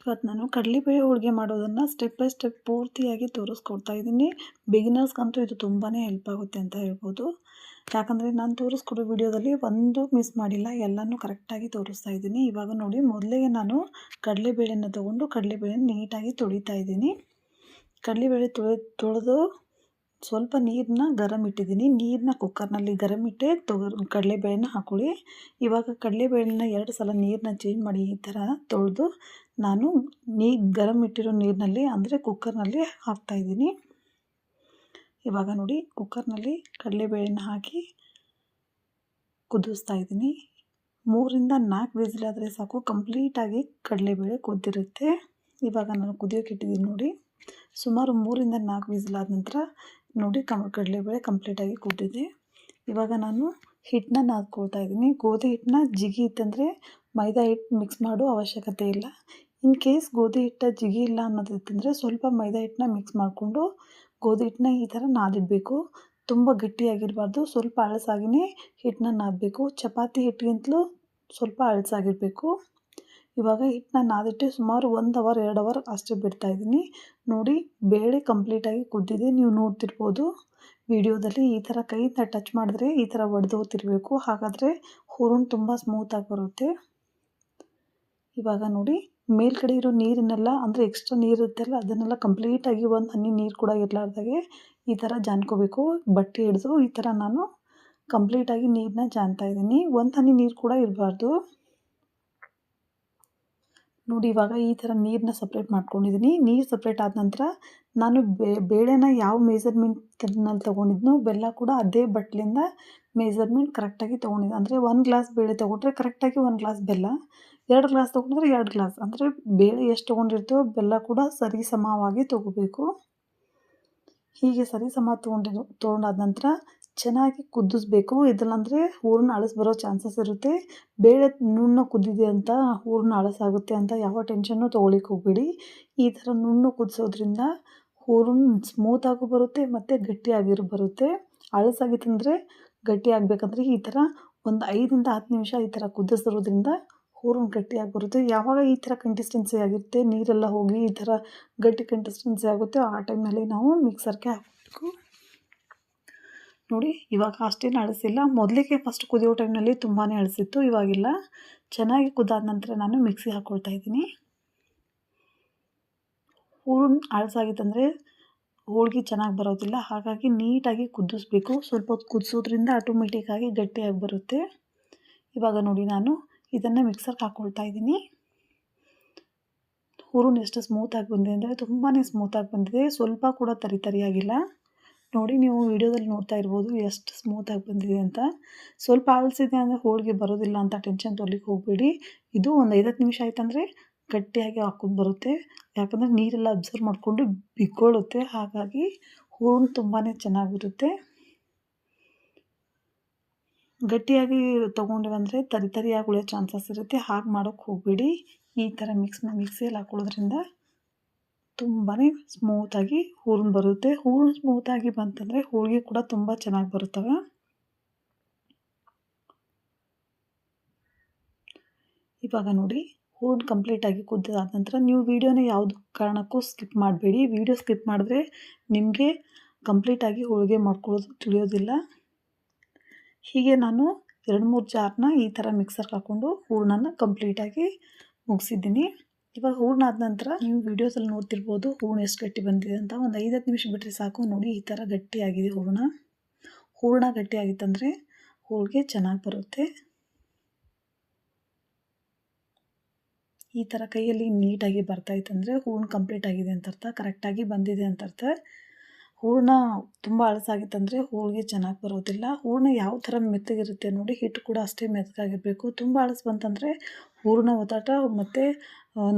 ಇವತ್ತು ನಾನು ಕಡಲೆಬೇಳೆ ಹೋಳಿಗೆ ಮಾಡೋದನ್ನು ಸ್ಟೆಪ್ ಬೈ ಸ್ಟೆಪ್ ಪೂರ್ತಿಯಾಗಿ ತೋರಿಸ್ಕೊಡ್ತಾ ಇದ್ದೀನಿ. ಬಿಗಿನರ್ಸ್ಗಂತೂ ಇದು ತುಂಬಾ ಹೆಲ್ಪ್ ಆಗುತ್ತೆ ಅಂತ ಹೇಳ್ಬೋದು. ಯಾಕಂದರೆ ನಾನು ತೋರಿಸ್ಕೊಡೋ ವಿಡಿಯೋದಲ್ಲಿ ಒಂದು ಮಿಸ್ ಮಾಡಿಲ್ಲ, ಎಲ್ಲನೂ ಕರೆಕ್ಟಾಗಿ ತೋರಿಸ್ತಾ ಇದ್ದೀನಿ. ಇವಾಗ ನೋಡಿ, ಮೊದಲಿಗೆ ನಾನು ಕಡಲೆಬೇಳೆನ ತೊಗೊಂಡು ಕಡಲೆಬೇಳೆನ ನೀಟಾಗಿ ತೊಳಿತಾ ಇದ್ದೀನಿ. ಕಡಲೆಬೇಳೆ ತೊಳೆದು ಸ್ವಲ್ಪ ನೀರನ್ನ ಗರಮ್ ಇಟ್ಟಿದ್ದೀನಿ. ನೀರನ್ನ ಕುಕ್ಕರ್ನಲ್ಲಿ ಗರಮ್ ಇಟ್ಟೆ ಕಡಲೆಬೇಳೆನ ಹಾಕೊಳ್ಳಿ. ಇವಾಗ ಕಡಲೆಬೇಳೆನ 2 ಸಲ ನೀರನ್ನ ಚೇಂಜ್ ಮಾಡಿ ಈ ಥರ ತೊಳೆದು ನಾನು ಗರಮ್ ಇಟ್ಟಿರೋ ನೀರಿನಲ್ಲಿ ಅಂದರೆ ಕುಕ್ಕರ್ನಲ್ಲಿ ಹಾಕ್ತಾಯಿದ್ದೀನಿ. ಇವಾಗ ನೋಡಿ, ಕುಕ್ಕರ್ನಲ್ಲಿ ಕಡಲೆಬೇಳೆನ ಹಾಕಿ ಕುದಿಸ್ತಾ ಇದ್ದೀನಿ. 3ರಿಂದ 4 ವಿಸಿಲ್ ಆದರೆ ಸಾಕು, ಕಂಪ್ಲೀಟಾಗಿ ಕಡಲೆಬೇಳೆ ಕುದ್ದಿರುತ್ತೆ. ಇವಾಗ ನಾನು ಕುದಿಯೋಕೆ ಇಟ್ಟಿದ್ದೀನಿ ನೋಡಿ. ಸುಮಾರು 3ರಿಂದ 4 ವಿಸಿಲ್ ಆದ ನಂತರ ನೋಡಿ ಕಡಲೆಬೇಳೆ ಕಂಪ್ಲೀಟಾಗಿ ಕುದ್ದಿದೆ. ಇವಾಗ ನಾನು ಹಿಟ್ಟನ್ನ ನಾದ್ಕೊಳ್ತಾ ಇದ್ದೀನಿ. ಗೋಧಿ ಹಿಟ್ಟನ್ನ ಜಿಗಿ ಇತ್ತಂದರೆ ಮೈದಾ ಹಿಟ್ಟು ಮಿಕ್ಸ್ ಮಾಡೋ ಅವಶ್ಯಕತೆ ಇಲ್ಲ. ಇನ್ ಕೇಸ್ ಗೋಧಿ ಹಿಟ್ಟು ಜಿಗಿ ಇಲ್ಲ ಅನ್ನೋದಿತ್ತಂದರೆ ಸ್ವಲ್ಪ ಮೈದಾ ಹಿಟ್ಟನ್ನ ಮಿಕ್ಸ್ ಮಾಡಿಕೊಂಡು ಗೋಧಿ ಹಿಟ್ಟನ್ನ ಈ ಥರ ನಾದಿಡಬೇಕು. ತುಂಬ ಗಟ್ಟಿಯಾಗಿರಬಾರ್ದು, ಸ್ವಲ್ಪ ಅಳಸಾಗಿಯೇ ಹಿಟ್ಟನ್ನ ನಾದಬೇಕು. ಚಪಾತಿ ಹಿಟ್ಟಿಗಿಂತಲೂ ಸ್ವಲ್ಪ ಅಳಸಾಗಿರಬೇಕು. ಇವಾಗ ಹಿಟ್ಟನ್ನ ನಾದಿಟ್ಟು ಸುಮಾರು 1 ಅವರ್ 2 ಅವರ್ ಅಷ್ಟೇ ಬಿಡ್ತಾಯಿದ್ದೀನಿ. ನೋಡಿ, ಬೇಳೆ ಕಂಪ್ಲೀಟಾಗಿ ಕುದ್ದಿದೆ, ನೀವು ನೋಡ್ತಿರ್ಬೋದು ವಿಡಿಯೋದಲ್ಲಿ. ಈ ಥರ ಕೈಯಿಂದ ಟಚ್ ಮಾಡಿದ್ರೆ ಈ ಥರ ಒಡೆದೋಗ್ತಿರ್ಬೇಕು, ಹಾಗಾದರೆ ಹೂರಣ ತುಂಬ ಸ್ಮೂತಾಗಿ ಬರುತ್ತೆ. ಇವಾಗ ನೋಡಿ, ಮೇಲ್ಗಡೆ ಇರೋ ನೀರನ್ನೆಲ್ಲ ಅಂದರೆ ಎಕ್ಸ್ಟ್ರಾ ನೀರು ಇರುತ್ತಲ್ಲ ಅದನ್ನೆಲ್ಲ ಕಂಪ್ಲೀಟಾಗಿ ಒಂದು ಹನಿ ನೀರು ಕೂಡ ಇರಲಾರ್ದಾಗೆ ಈ ಥರ ಜಾನ್ಕೋಬೇಕು. ಬಟ್ಟೆ ಹಿಡಿದು ಈ ಥರ ನಾನು ಕಂಪ್ಲೀಟಾಗಿ ನೀರನ್ನ ಜಾನ್ತಾ ಇದ್ದೀನಿ. ಒಂದು ಹನಿ ನೀರು ಕೂಡ ಇರಬಾರ್ದು. ನೋಡಿ, ಇವಾಗ ಈ ಥರ ನೀರನ್ನ ಸಪ್ರೇಟ್ ಮಾಡ್ಕೊಂಡಿದ್ದೀನಿ. ನೀರು ಸಪ್ರೇಟ್ ಆದ ನಂತರ ನಾನು ಬೇಳೆನ ಯಾವ ಮೆಜರ್ಮೆಂಟ್ನಲ್ಲಿ ತೊಗೊಂಡಿದ್ನೋ ಬೆಲ್ಲ ಕೂಡ ಅದೇ ಬಟ್ಲಿಂದ ಮೆಜರ್ಮೆಂಟ್ ಕರೆಕ್ಟಾಗಿ ತೊಗೊಂಡಿದ್ದೆ. ಅಂದರೆ 1 ಗ್ಲಾಸ್ ಬೇಳೆ ತೊಗೊಂಡ್ರೆ ಕರೆಕ್ಟಾಗಿ 1 ಗ್ಲಾಸ್ ಬೆಲ್ಲ, 2 ಗ್ಲಾಸ್ ತೊಗೊಂಡ್ರೆ 2 ಗ್ಲಾಸ್. ಅಂದರೆ ಬೇಳೆ ಎಷ್ಟು ತೊಗೊಂಡಿರ್ತೀವೋ ಬೆಲ್ಲ ಕೂಡ ಸರಿ ಸಮವಾಗಿ ತೊಗೋಬೇಕು. ಹೀಗೆ ಸರಿ ಸಮ ತೊಗೊಂಡಾದ ನಂತರ ಚೆನ್ನಾಗಿ ಕುದಿಸ್ಬೇಕು. ಇದಿಲ್ಲಂದರೆ ಹೂರಣ ಅಳಸು ಬರೋ ಚಾನ್ಸಸ್ ಇರುತ್ತೆ. ಬೇಳೆ ನುಣ್ಣಗೆ ಕುದ್ದಿದೆ ಅಂತ ಹೂರಣ ಅಳಸಾಗುತ್ತೆ ಅಂತ ಯಾವ ಟೆನ್ಷನ್ನು ತೊಗೊಳಿಕ್ಕೆ ಹೋಗಬೇಡಿ. ಈ ಥರ ನುಣ್ಣಗೆ ಕುದಿಸೋದ್ರಿಂದ ಹೂರಣ ಸ್ಮೂತಾಗೂ ಬರುತ್ತೆ ಮತ್ತು ಗಟ್ಟಿಯಾಗಿರೋ ಬರುತ್ತೆ. ಅಳಸಾಗಿತ್ತಂದರೆ ಗಟ್ಟಿ ಆಗಬೇಕಂದ್ರೆ ಈ ಥರ ಒಂದು 5ರಿಂದ 10 ನಿಮಿಷ ಈ ಥರ ಕುದಿಸಿರೋದ್ರಿಂದ ಹೂರಣ ಗಟ್ಟಿಯಾಗಿ ಬರುತ್ತೆ. ಯಾವಾಗ ಈ ಥರ ಕನ್ಸಿಸ್ಟೆನ್ಸಿ ಆಗಿರುತ್ತೆ, ನೀರೆಲ್ಲ ಹೋಗಿ ಈ ಥರ ಗಟ್ಟಿ ಕನ್ಸಿಸ್ಟೆನ್ಸಿ ಆಗುತ್ತೆ, ಆ ಟೈಮ್ನಲ್ಲಿ ನಾವು ಮಿಕ್ಸರ್ಗೆ ಹಾಕಬೇಕು. ನೋಡಿ, ಇವಾಗ ಅಷ್ಟೇನು ಅಳಸಿಲ್ಲ. ಮೊದಲಿಗೆ ಫಸ್ಟ್ ಕುದಿಯೋ ಟೈಮ್ನಲ್ಲಿ ತುಂಬಾ ಅಳಸಿತ್ತು, ಇವಾಗಿಲ್ಲ. ಚೆನ್ನಾಗಿ ಕುದ್ದಾದ ನಂತರ ನಾನು ಮಿಕ್ಸಿ ಹಾಕ್ಕೊಳ್ತಾ ಇದ್ದೀನಿ. ಹೂರಣ ಅಳಸಾಗಿತ್ತಂದರೆ ಹೋಳಿಗೆ ಚೆನ್ನಾಗಿ ಬರೋದಿಲ್ಲ, ಹಾಗಾಗಿ ನೀಟಾಗಿ ಕುದಿಸ್ಬೇಕು. ಸ್ವಲ್ಪ ಹೊತ್ತು ಕುದಿಸೋದ್ರಿಂದ ಆಟೋಮೆಟಿಕ್ಕಾಗಿ ಗಟ್ಟಿಯಾಗಿ ಬರುತ್ತೆ. ಇವಾಗ ನೋಡಿ, ನಾನು ಇದನ್ನು ಮಿಕ್ಸರ್ಗೆ ಹಾಕ್ಕೊಳ್ತಾ ಇದ್ದೀನಿ. ಹೂರಣ ಎಷ್ಟು ಸ್ಮೂತಾಗಿ ಬಂದಿದೆ ಅಂದರೆ ತುಂಬಾ ಸ್ಮೂತಾಗಿ ಬಂದಿದೆ, ಸ್ವಲ್ಪ ಕೂಡ ತರಿಯಾಗಿಲ್ಲ. ನೋಡಿ, ನೀವು ವಿಡಿಯೋದಲ್ಲಿ ನೋಡ್ತಾ ಇರ್ಬೋದು ಎಷ್ಟು ಸ್ಮೂತಾಗಿ ಬಂದಿದೆ ಅಂತ. ಸ್ವಲ್ಪ ಅಳಸಿದೆ ಅಂದರೆ ಹೋಳಿಗೆ ಬರೋದಿಲ್ಲ ಅಂತ ಟೆನ್ಷನ್ ತೊಗೊಳ್ಳಿಕ್ಕೆ ಹೋಗಬೇಡಿ. ಇದು ಒಂದು 5-10 ನಿಮಿಷ ಆಯ್ತಂದರೆ ಗಟ್ಟಿಯಾಗಿ ಹಾಕ್ಕೊಂಡು ಬರುತ್ತೆ. ಯಾಕಂದರೆ ನೀರೆಲ್ಲ ಅಬ್ಸರ್ವ್ ಮಾಡಿಕೊಂಡು ಬಿಕ್ಕೊಳ್ಳುತ್ತೆ, ಹಾಗಾಗಿ ಹೂರಣ ತುಂಬಾ ಚೆನ್ನಾಗಿರುತ್ತೆ. ಗಟ್ಟಿಯಾಗಿ ತೊಗೊಂಡಿವಂದರೆ ತರಿಯಾಗಿ ಉಳಿಯೋ ಚಾನ್ಸಸ್ ಇರುತ್ತೆ, ಹಾಗೆ ಮಾಡೋಕ್ಕೆ ಹೋಗಬೇಡಿ. ಈ ಥರ ಮಿಕ್ಸಿಯಲ್ಲಿ ಹಾಕೊಳ್ಳೋದ್ರಿಂದ ತುಂಬಾ ಸ್ಮೂತಾಗಿ ಹೂರಣ ಬರುತ್ತೆ. ಹೂರಣ ಸ್ಮೂತಾಗಿ ಬಂತಂದರೆ ಹೋಳಿಗೆ ಕೂಡ ತುಂಬ ಚೆನ್ನಾಗಿ ಬರುತ್ತವೆ. ಇವಾಗ ನೋಡಿ, ಹೂರಣ ಕಂಪ್ಲೀಟಾಗಿ ಕುದ್ದಾದ ನಂತರ ನೀವು ವಿಡಿಯೋನ ಯಾವುದು ಕಾರಣಕ್ಕೂ ಸ್ಕಿಪ್ ಮಾಡಬೇಡಿ. ವಿಡಿಯೋ ಸ್ಕಿಪ್ ಮಾಡಿದ್ರೆ ನಿಮಗೆ ಕಂಪ್ಲೀಟಾಗಿ ಹೋಳಿಗೆ ಮಾಡ್ಕೊಳ್ಳೋದು ತಿಳಿಯೋದಿಲ್ಲ. ಹೀಗೆ ನಾನು 2-3 ಜಾರನ್ನ ಈ ಥರ ಮಿಕ್ಸರ್ಗೆ ಹಾಕ್ಕೊಂಡು ಹೂರಣನ ಕಂಪ್ಲೀಟಾಗಿ ಮುಗಿಸಿದ್ದೀನಿ. ಇವಾಗ ಹೂರಣ ಆದ ನಂತರ ನೀವು ವಿಡಿಯೋಸಲ್ಲಿ ನೋಡ್ತಿರ್ಬೋದು ಹೂರಣ ಎಷ್ಟು ಗಟ್ಟಿ ಬಂದಿದೆ ಅಂತ. ಒಂದು 5-10 ನಿಮಿಷ ಬಿಟ್ಟರೆ ಸಾಕು. ನೋಡಿ, ಈ ಥರ ಗಟ್ಟಿಯಾಗಿದೆ ಹೂರಣ ಗಟ್ಟಿಯಾಗಿತ್ತಂದರೆ ಹೋಳಿಗೆ ಚೆನ್ನಾಗಿ ಬರುತ್ತೆ. ಈ ಥರ ಕೈಯಲ್ಲಿ ನೀಟಾಗಿ ಬರ್ತಾಯಿತ್ತಂದರೆ ಹೂರಣ ಕಂಪ್ಲೀಟ್ ಆಗಿದೆ ಅಂತ ಅರ್ಥ, ಕರೆಕ್ಟಾಗಿ ಬಂದಿದೆ ಅಂತ ಅರ್ಥ. ಹೂರಣ ತುಂಬ ಅಳಸಾಗಿತ್ತಂದರೆ ಹೋಳಿಗೆ ಚೆನ್ನಾಗಿ ಬರೋದಿಲ್ಲ. ಹೂರಣ ಯಾವ ಥರ ಮೆತ್ತಗಿರುತ್ತೆ ನೋಡಿ, ಹಿಟ್ಟು ಕೂಡ ಅಷ್ಟೇ ಮೆತ್ತಗಾಗಿರಬೇಕು. ತುಂಬ ಅಳಸು ಬಂತಂದರೆ ಹೂರಣ ಒತ್ತಡ ಮತ್ತು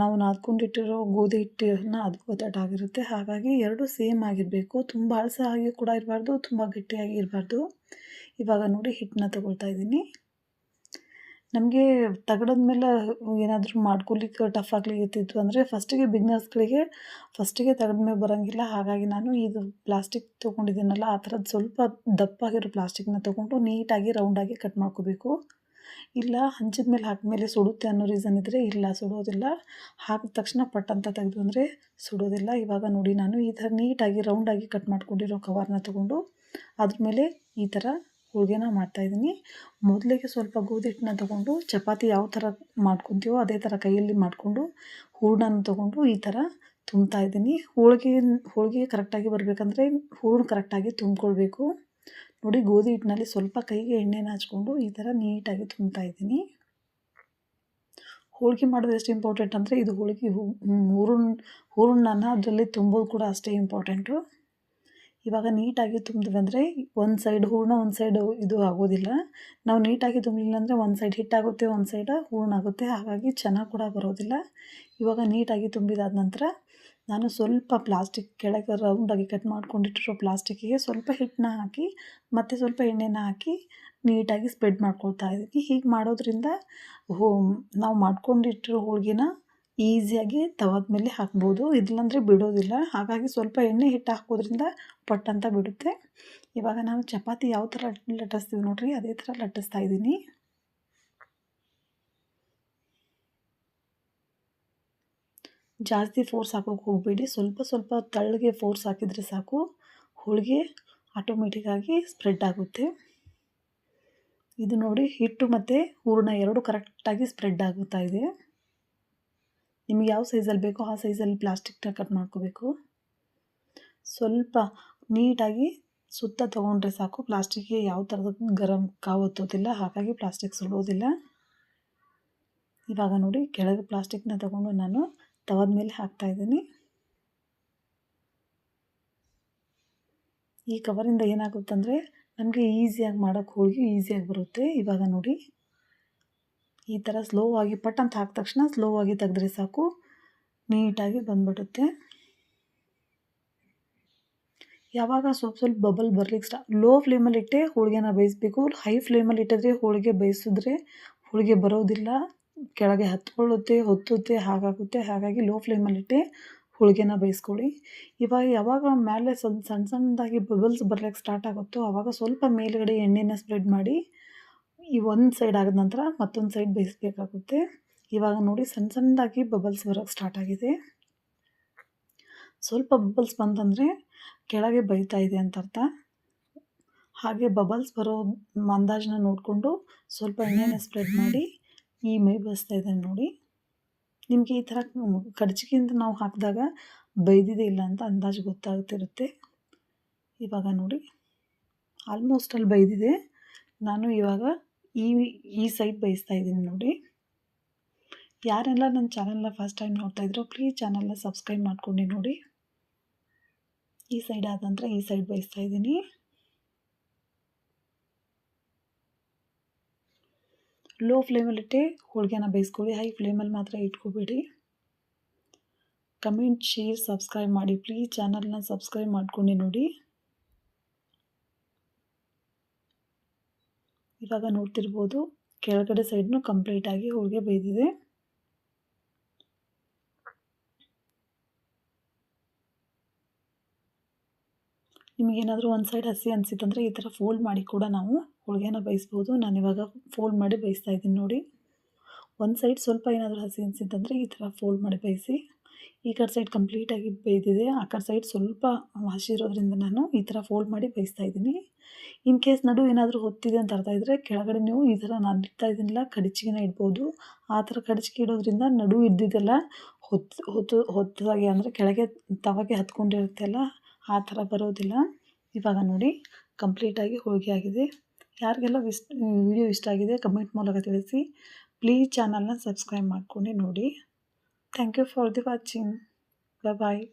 ನಾವು ನಾದ್ಕೊಂಡಿಟ್ಟಿರೋ ಗೋಧಿ ಹಿಟ್ಟನ್ನ ಅದು ಒತ್ತಡ ಆಗಿರುತ್ತೆ. ಹಾಗಾಗಿ 2 ಸೇಮ್ ಆಗಿರಬೇಕು. ತುಂಬ ಅಳಸಾಗಿ ಕೂಡ ಇರಬಾರ್ದು, ತುಂಬ ಗಟ್ಟಿಯಾಗಿ ಇರಬಾರ್ದು. ಇವಾಗ ನೋಡಿ, ಹಿಟ್ಟನ್ನ ತೊಗೊಳ್ತಾ ಇದ್ದೀನಿ. ನಮಗೆ ತಗಡದ ಮೇಲೆ ಏನಾದರೂ ಮಾಡ್ಕೊಲಿಕ್ಕೆ ಟಫ್ ಆಗ್ಲಿಕ್ಕಿತ್ತು ಅಂದರೆ ಫಸ್ಟಿಗೆ ತಗಡ ಮೇಲೆ ಬರೋಂಗಿಲ್ಲ. ಹಾಗಾಗಿ ನಾನು ಇದು ಪ್ಲಾಸ್ಟಿಕ್ ತೊಗೊಂಡಿದ್ದೀನಲ್ಲ, ಆ ಥರದ್ದು ಸ್ವಲ್ಪ ದಪ್ಪಾಗಿರೋ ಪ್ಲಾಸ್ಟಿಕ್ನ ತೊಗೊಂಡು ನೀಟಾಗಿ ರೌಂಡಾಗಿ ಕಟ್ ಮಾಡ್ಕೋಬೇಕು. ಇಲ್ಲ ಹಂಚಿದ ಮೇಲೆ ಹಾಕಿದ್ಮೇಲೆ ಸುಡುತ್ತೆ ಅನ್ನೋ ರೀಸನ್ ಇದ್ದರೆ ಇಲ್ಲ ಸುಡೋದಿಲ್ಲ. ಹಾಕಿದ ತಕ್ಷಣ ಪಟ್ ಅಂತ ತೆಗೆದು ಅಂದರೆ ಸುಡೋದಿಲ್ಲ. ಇವಾಗ ನೋಡಿ ನಾನು ಈ ಥರ ನೀಟಾಗಿ ರೌಂಡಾಗಿ ಕಟ್ ಮಾಡ್ಕೊಂಡಿರೋ ಕವರ್ನ ತೊಗೊಂಡು ಅದ್ರ ಮೇಲೆ ಈ ಥರ ಹೋಳಿಗೆನ ಮಾಡ್ತಾಯಿದ್ದೀನಿ. ಮೊದಲಿಗೆ ಸ್ವಲ್ಪ ಗೋಧಿ ಹಿಟ್ಟನ್ನ ತೊಗೊಂಡು ಚಪಾತಿ ಯಾವ ಥರ ಮಾಡ್ಕೊತೀವೋ ಅದೇ ಥರ ಕೈಯಲ್ಲಿ ಮಾಡಿಕೊಂಡು ಹೂರಣನ ತೊಗೊಂಡು ಈ ಥರ ತುಂಬ್ತಾಯಿದ್ದೀನಿ. ಹೋಳಿಗೆ ಕರೆಕ್ಟಾಗಿ ಬರಬೇಕಂದ್ರೆ ಹೂರಣ ಕರೆಕ್ಟಾಗಿ ತುಂಬ್ಕೊಳ್ಬೇಕು. ನೋಡಿ ಗೋಧಿ ಹಿಟ್ಟಿನಲ್ಲಿ ಸ್ವಲ್ಪ ಕೈಗೆ ಎಣ್ಣೆನ ಹಚ್ಕೊಂಡು ಈ ಥರ ನೀಟಾಗಿ ತುಂಬ್ತಾಯಿದ್ದೀನಿ. ಹೋಳಿಗೆ ಮಾಡೋದು ಎಷ್ಟು ಇಂಪಾರ್ಟೆಂಟ್ ಅಂದರೆ ಇದು ಹೋಳಿಗೆ ಹೂರಣನ ಅದರಲ್ಲಿ ತುಂಬೋದು ಕೂಡ ಅಷ್ಟೇ ಇಂಪಾರ್ಟೆಂಟು. ಇವಾಗ ನೀಟಾಗಿ ತುಂಬಿದ್ವಿ ಅಂದರೆ ಒಂದು ಸೈಡ್ ಹೂರಣ ಒಂದು ಸೈಡ್ ಇದು ಆಗೋದಿಲ್ಲ. ನಾವು ನೀಟಾಗಿ ತುಂಬಲಿಲ್ಲ ಅಂದರೆ ಒಂದು ಸೈಡ್ ಹಿಟ್ಟಾಗುತ್ತೆ, ಒಂದು ಸೈಡ್ ಹೂರಣ ಆಗುತ್ತೆ, ಹಾಗಾಗಿ ಚೆನ್ನಾಗಿ ಕೂಡ ಬರೋದಿಲ್ಲ. ಇವಾಗ ನೀಟಾಗಿ ತುಂಬಿದಾದ ನಂತರ ನಾನು ಸ್ವಲ್ಪ ಪ್ಲಾಸ್ಟಿಕ್ ಕೆಳಗೆ ರೌಂಡಾಗಿ ಕಟ್ ಮಾಡ್ಕೊಂಡಿಟ್ಟಿರೋ ಪ್ಲಾಸ್ಟಿಕ್ಕಿಗೆ ಸ್ವಲ್ಪ ಹಿಟ್ಟನ್ನ ಹಾಕಿ ಮತ್ತು ಸ್ವಲ್ಪ ಎಣ್ಣೆನ ಹಾಕಿ ನೀಟಾಗಿ ಸ್ಪ್ರೆಡ್ ಮಾಡ್ಕೊಳ್ತಾ ಇದ್ದೀನಿ. ಹೀಗೆ ಮಾಡೋದ್ರಿಂದ ನಾವು ಮಾಡ್ಕೊಂಡಿಟ್ಟಿರೋ ಹೋಳಿಗೆನ ಈಸಿಯಾಗಿ ತವದ ಮೇಲೆ ಹಾಕ್ಬೋದು, ಇಲ್ಲಾಂದರೆ ಬಿಡೋದಿಲ್ಲ. ಹಾಗಾಗಿ ಸ್ವಲ್ಪ ಎಣ್ಣೆ ಹಿಟ್ಟು ಹಾಕೋದ್ರಿಂದ ಪಟ್ ಅಂತ ಬಿಡುತ್ತೆ. ಇವಾಗ ನಾನು ಚಪಾತಿ ಯಾವ ಥರ ಲಟ್ಟಿಸ್ತೀವಿ ನೋಡಿರಿ ಅದೇ ಥರ ಲಟ್ಟಿಸ್ತಾ ಇದ್ದೀನಿ. ಜಾಸ್ತಿ ಫೋರ್ಸ್ ಹಾಕೋಕ್ಕೆ ಹೋಗಬೇಡಿ, ಸ್ವಲ್ಪ ಸ್ವಲ್ಪ ತಳ್ಳಗೆ ಫೋರ್ಸ್ ಹಾಕಿದರೆ ಸಾಕು, ಹೋಳಿಗೆ ಆಟೋಮೆಟಿಕ್ಕಾಗಿ ಸ್ಪ್ರೆಡ್ ಆಗುತ್ತೆ. ಇದು ನೋಡಿ ಹಿಟ್ಟು ಮತ್ತು ಹೂರಣ ಎರಡು ಕರೆಕ್ಟಾಗಿ ಸ್ಪ್ರೆಡ್ ಆಗುತ್ತಾ ಇದೆ. ನಿಮಗೆ ಯಾವ ಸೈಜಲ್ಲಿ ಬೇಕೋ ಆ ಸೈಜಲ್ಲಿ ಪ್ಲಾಸ್ಟಿಕ್ನ ಕಟ್ ಮಾಡ್ಕೋಬೇಕು. ಸ್ವಲ್ಪ ನೀಟಾಗಿ ಸುತ್ತ ತೊಗೊಂಡ್ರೆ ಸಾಕು, ಪ್ಲಾಸ್ಟಿಕ್ಗೆ ಯಾವ ಥರದ ಗರಂ ಕಾವತ್ತೋದಿಲ್ಲ, ಹಾಗಾಗಿ ಪ್ಲಾಸ್ಟಿಕ್ ಸುಡೋದಿಲ್ಲ. ಇವಾಗ ನೋಡಿ ಕೆಳಗೆ ಪ್ಲಾಸ್ಟಿಕ್ನ ತೊಗೊಂಡು ನಾನು ತವದ ಮೇಲೆ ಹಾಕ್ತಾಯಿದ್ದೀನಿ. ಈ ಕವರಿಂದ ಏನಾಗುತ್ತಂದರೆ ನಮಗೆ ಈಸಿಯಾಗಿ ಮಾಡೋಕ್ಕೆ ಹೋಳಿಗೆ ಈಸಿಯಾಗಿ ಬರುತ್ತೆ. ಇವಾಗ ನೋಡಿ ಈ ಥರ ಸ್ಲೋ ಆಗಿ ಪಟ್ ಅಂತ ಹಾಕಿದ ತಕ್ಷಣ ಸ್ಲೋ ಆಗಿ ತೆಗೆದ್ರೆ ಸಾಕು, ನೀಟಾಗಿ ಬಂದ್ಬಿಡುತ್ತೆ. ಯಾವಾಗ ಸ್ವಲ್ಪ ಬಬಲ್ ಬರಲಿಕ್ಕೆ ಲೋ ಫ್ಲೇಮಲ್ಲಿ ಇಟ್ಟೆ ಹೋಳಿಗೆನ ಬೇಯಿಸಬೇಕು. ಹೈ ಫ್ಲೇಮಲ್ಲಿ ಇಟ್ಟಿದ್ರೆ ಹೋಳಿಗೆ ಬೇಯಿಸಿದ್ರೆ ಹೋಳಿಗೆ ಬರೋದಿಲ್ಲ, ಕೆಳಗೆ ಹತ್ಕೊಳ್ಳುತ್ತೆ, ಹೊತ್ತುತ್ತೆ, ಹಾಗಾಗುತ್ತೆ. ಹಾಗಾಗಿ ಲೋ ಫ್ಲೇಮಲ್ಲಿಟ್ಟೆ ಹೋಳಿಗೆನ ಬೇಯಿಸ್ಕೊಳ್ಳಿ. ಇವಾಗ ಯಾವಾಗ ಮೇಲೆ ಸಣ್ಣ ಸಣ್ಣದಾಗಿ ಬಬಲ್ಸ್ ಬರ್ಲಿಕ್ಕೆ ಸ್ಟಾರ್ಟ್ ಆಗುತ್ತೋ ಆವಾಗ ಸ್ವಲ್ಪ ಮೇಲುಗಡೆ ಎಣ್ಣೆನ ಸ್ಪ್ರೆಡ್ ಮಾಡಿ ಈ ಒಂದು ಸೈಡ್ ಆದ ನಂತರ ಮತ್ತೊಂದು ಸೈಡ್ ಬೇಯಿಸಬೇಕಾಗುತ್ತೆ. ಇವಾಗ ನೋಡಿ ಸಣ್ಣ ಸಣ್ಣದಾಗಿ ಬಬಲ್ಸ್ ಬರೋಕ್ಕೆ ಸ್ಟಾರ್ಟ್ ಆಗಿದೆ. ಸ್ವಲ್ಪ ಬಬಲ್ಸ್ ಬಂತಂದರೆ ಕೆಳಗೆ ಬೇಯ್ತಾ ಇದೆ ಅಂತ ಅರ್ಥ. ಹಾಗೆ ಬಬಲ್ಸ್ ಬರೋ ಅಂದಾಜನ್ನ ನೋಡಿಕೊಂಡು ಸ್ವಲ್ಪ ಎಣ್ಣೆನ ಸ್ಪ್ರೆಡ್ ಮಾಡಿ ಈ ಮೈ ಬೇಯಿಸ್ತಾ ಇದ್ದೇನೆ ನೋಡಿ. ನಿಮಗೆ ಈ ಥರ ಕಡ್ಚಿಗಿಂತ ನಾವು ಹಾಕಿದಾಗ ಬೈದಿದೆ ಇಲ್ಲ ಅಂತ ಅಂದಾಜು ಗೊತ್ತಾಗ್ತಿರುತ್ತೆ. ಇವಾಗ ನೋಡಿ ಆಲ್ಮೋಸ್ಟ್ ಅಲ್ಲಿ ಬೈದಿದೆ. ನಾನು ಇವಾಗ ಈ ಸೈಡ್ ಬೇಯಿಸ್ತಾ ಇದ್ದೀನಿ ನೋಡಿ. ಯಾರೆಲ್ಲ ನನ್ನ ಚಾನಲ್ನ ಫಸ್ಟ್ ಟೈಮ್ ನೋಡ್ತಾ ಇದ್ರೋ ಪ್ಲೀಸ್ ಚಾನಲ್ನ ಸಬ್ಸ್ಕ್ರೈಬ್ ಮಾಡ್ಕೊಂಡು ನೋಡಿ. ಈ ಸೈಡ್ ಆದ ನಂತರ ಈ ಸೈಡ್ ಬೇಯಿಸ್ತಾ ಇದ್ದೀನಿ. ಲೋ ಫ್ಲೇಮಲ್ಲಿಟ್ಟೆ ಹೋಳಿಗೆನ ಬೇಯಿಸ್ಕೊಳ್ಳಿ, ಹೈ ಫ್ಲೇಮಲ್ಲಿ ಮಾತ್ರ ಇಟ್ಕೋಬೇಡಿ. ಕಮೆಂಟ್, ಶೇರ್, ಸಬ್ಸ್ಕ್ರೈಬ್ ಮಾಡಿ ಪ್ಲೀಸ್ ಚಾನಲ್ನ ಸಬ್ಸ್ಕ್ರೈಬ್ ಮಾಡ್ಕೊಂಡು ನೋಡಿ. ಇವಾಗ ನೋಡ್ತಿರ್ಬೋದು ಕೆಳಗಡೆ ಸೈಡ್ನು ಕಂಪ್ಲೀಟಾಗಿ ಹೋಳಿಗೆ ಬೇಯ್ದಿದೆ. ನಿಮಗೇನಾದರೂ ಒಂದು ಸೈಡ್ ಹಸಿ ಅನಿಸಿತ್ತಂದರೆ ಈ ಥರ ಫೋಲ್ಡ್ ಮಾಡಿ ಕೂಡ ನಾವು ಹೋಳಿಗೆನ ಬೇಯಿಸ್ಬೋದು. ನಾನಿವಾಗ ಫೋಲ್ಡ್ ಮಾಡಿ ಬೇಯಿಸ್ತಾ ಇದ್ದೀನಿ ನೋಡಿ. ಒಂದು ಸೈಡ್ ಸ್ವಲ್ಪ ಏನಾದರೂ ಹಸಿ ಅನಿಸಿತ್ತಂದರೆ ಈ ಥರ ಫೋಲ್ಡ್ ಮಾಡಿ ಬೇಯಿಸಿ. ಈ ಕಡೆ ಸೈಡ್ ಕಂಪ್ಲೀಟಾಗಿ ಬೇಯ್ದಿದೆ, ಆ ಕಡೆ ಸೈಡ್ ಸ್ವಲ್ಪ ಹಸಿ ಇರೋದ್ರಿಂದ ನಾನು ಈ ಥರ ಫೋಲ್ಡ್ ಮಾಡಿ ಬೇಯಿಸ್ತಾ ಇದ್ದೀನಿ. ಇನ್ ಕೇಸ್ ನಡು ಏನಾದರೂ ಹೊತ್ತಿದೆ ಅಂತ ಅರ್ಥ ಇದ್ದರೆ ಕೆಳಗಡೆ ನೀವು ಈ ಥರ ನಾನು ಇಡ್ತಾ ಇದ್ದೀನಿಲ್ಲ ಕಡಚಿಗೆನ ಇಡ್ಬೋದು. ಆ ಥರ ಕಡಚಿಗೆ ಇಡೋದ್ರಿಂದ ನಡು ಇದ್ದಿದ್ದೆಲ್ಲ ಹೊತ್ತದಾಗೆ ಅಂದರೆ ಕೆಳಗೆ ತವಾಗೆ ಹತ್ಕೊಂಡಿರುತ್ತೆ ಅಲ್ಲ, ಆ ಥರ ಬರೋದಿಲ್ಲ. ಇವಾಗ ನೋಡಿ ಕಂಪ್ಲೀಟಾಗಿ ಹೋಳಿಗೆ ಆಗಿದೆ. ಯಾರಿಗೆಲ್ಲ ವಿಡಿಯೋ ಇಷ್ಟ ಆಗಿದೆ ಕಮೆಂಟ್ ಮೂಲಕ ತಿಳಿಸಿ. ಪ್ಲೀಸ್ ಚಾನಲ್ನ ಸಬ್ಸ್ಕ್ರೈಬ್ ಮಾಡ್ಕೊಂಡು ನೋಡಿ. Thank you for the watching. Bye.